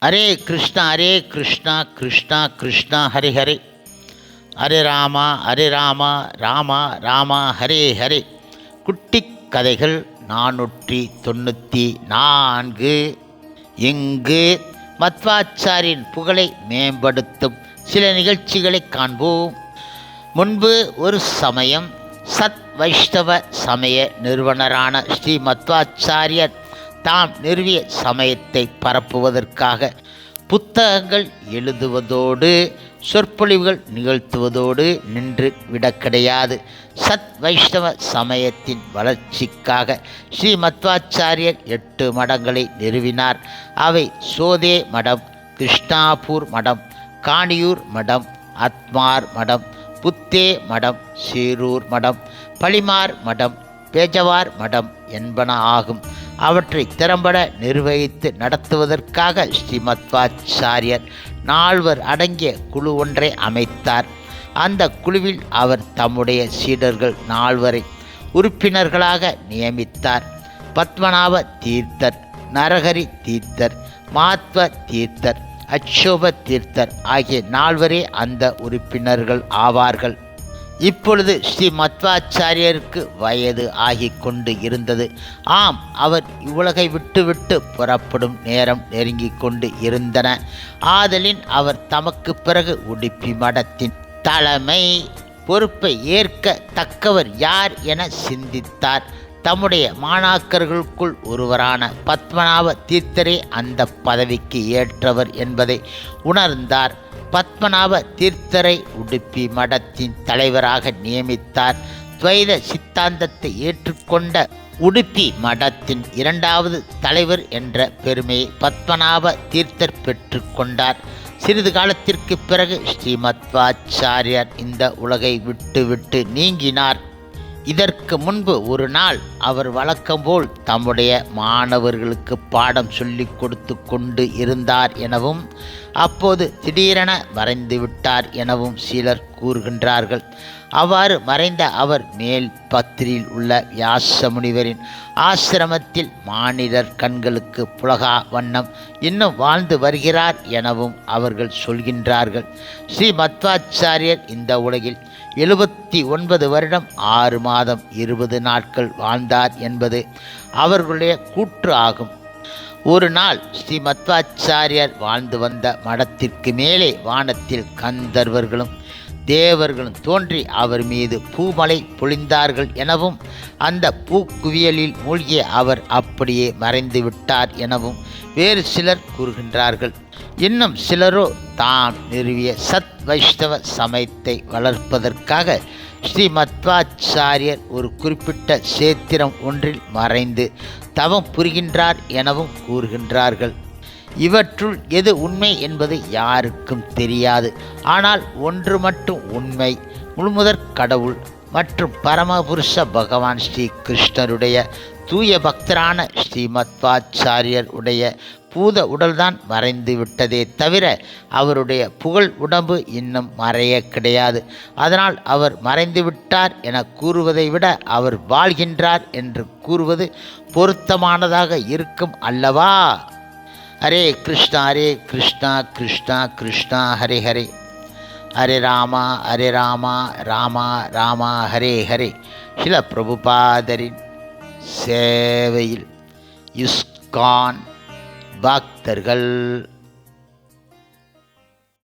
ஹரே கிருஷ்ணா கிருஷ்ணா கிருஷ்ணா ஹரே ஹரே, ஹரே ராமா ராமா ராமா ஹரே ஹரே. குட்டி கதைகள் 494. இங்கு மத்வாச்சாரியின் புகழை மேம்படுத்தும் சில நிகழ்ச்சிகளை காண்போம். முன்பு ஒரு சமயம் சத் வைஷ்ணவ சமய நிறுவனரான ஸ்ரீ மத்வாச்சாரியர் தாம் நிறுவிய சமயத்தை பரப்புவதற்காக புத்தகங்கள் எழுதுவதோடு சொற்பொழிவுகள் நிகழ்த்துவதோடு நின்று விட கிடையாது. சத் வைஷ்ணவ சமயத்தின் வளர்ச்சிக்காக ஸ்ரீ மத்வாச்சாரியர் 8 மடங்களை நிறுவினார். அவை சோதே மடம், கிருஷ்ணாபூர் மடம், காணியூர் மடம், அத்மார் மடம், புத்தே மடம், சீரூர் மடம், பளிமார் மடம், பேஜவார் மடம் என்பன ஆகும். அவற்றை திறம்பட நிர்வகித்து நடத்துவதற்காக ஸ்ரீ மத்வாச்சாரியர் 4 அடங்கிய குழு ஒன்றை அமைத்தார். அந்த குழுவில் அவர் தம்முடைய சீடர்கள் 4 உறுப்பினர்களாக நியமித்தார். பத்மநாப தீர்த்தர், நரஹரி தீர்த்தர், மாத்வ தீர்த்தர், அச்சோப தீர்த்தர் ஆகிய 4 அந்த உறுப்பினர்கள் ஆவார்கள். இப்பொழுது ஸ்ரீ மத்வாச்சாரியருக்கு வயது ஆகி கொண்டு இருந்தது. ஆம், அவர் இவ்வுலகை விட்டு புறப்படும் நேரம் நெருங்கிக் கொண்டு இருந்தன. ஆதலின் அவர் தமக்கு பிறகு உடுப்பி மடத்தின் தலைமை பொறுப்பை ஏற்க தக்கவர் யார் என சிந்தித்தார். தம்முடைய மாணாக்கர்களுக்குள் ஒருவரான பத்மநாப தீர்த்தரே அந்த பதவிக்கு ஏற்றவர் என்பதை உணர்ந்தார். பத்மநாப தீர்த்தரை உடுப்பி மடத்தின் தலைவராக நியமித்தார். துவைத சித்தாந்தத்தை ஏற்றுக்கொண்ட உடுப்பி மடத்தின் 2வது தலைவர் என்ற பெருமையை பத்மநாப தீர்த்தர் பெற்றுக்கொண்டார். சிறிது காலத்திற்கு பிறகு ஸ்ரீ மத்வாச்சாரியர் இந்த உலகை விட்டு நீங்கினார். இதற்கு முன்பு ஒரு நாள் அவர் வழக்கம்போல் தம்முடைய மாணவர்களுக்கு பாடம் சொல்லிக் கொடுத்து கொண்டு இருந்தார் எனவும் அப்போது திடீரென மறைந்து விட்டார் எனவும் சிலர் கூறுகின்றார்கள். அவ்வாறு மறைந்த அவர் மேல் பத்திரியில் உள்ள வியாச முனிவரின் ஆசிரமத்தில் மானிடர் கண்களுக்கு புலகா வண்ணம் இன்னும் வாழ்ந்து வருகிறார் எனவும் அவர்கள் சொல்கின்றார்கள். ஸ்ரீ மத்வாச்சாரியர் இந்த உலகில் 79 வருடம் 6 மாதம் 20 நாட்கள் வாழ்ந்தார் என்பது அவர்களுடைய கூற்று ஆகும். ஒரு நாள் ஸ்ரீ மத்வாச்சாரியர் வாழ்ந்து வந்த மடத்திற்கு மேலே வானத்தில் கந்தர்வர்களும் தேவர்களும் தோன்றி அவர் மீது பூமலை பொழிந்தார்கள் எனவும் அந்த பூக்குவியலில் மூழ்கிய அவர் அப்படியே மறைந்து விட்டார் எனவும் வேறு சிலர் கூறுகின்றார்கள். இன்னும் சிலரோ தாம் நிறுவிய சத் வைஷ்ணவ சமயத்தை வளர்ப்பதற்காக ஸ்ரீ மத்வாச்சாரியர் ஒரு குறிப்பிட்ட சேத்திரம் ஒன்றில் மறைந்து தவம் புரிகின்றார் எனவும் கூறுகின்றார்கள். இவற்றுள் எது உண்மை என்பது யாருக்கும் தெரியாது. ஆனால் ஒன்று மட்டும் உண்மை. முழுமுதற் கடவுள் மற்றும் பரமபுருஷ பகவான் ஸ்ரீ கிருஷ்ணருடைய தூய பக்தரான ஸ்ரீ மத்வாச்சாரியர் உடைய பூத உடல்தான் மறைந்து விட்டதே தவிர அவருடைய புகழ் உடம்பு இன்னும் மறைய கிடையாது. அதனால் அவர் மறைந்து விட்டார் என கூறுவதை விட அவர் வாழ்கின்றார் என்று கூறுவது பொருத்தமானதாக இருக்கும் அல்லவா? ஹரே கிருஷ்ணா கிருஷ்ணா கிருஷ்ணா ஹரே ஹரே, ஹரே ராமா ராமா ராமா ஹரே ஹரே. சில பிரபுபாதரின் சேவையில் இஸ்கான் பக்தர்கள்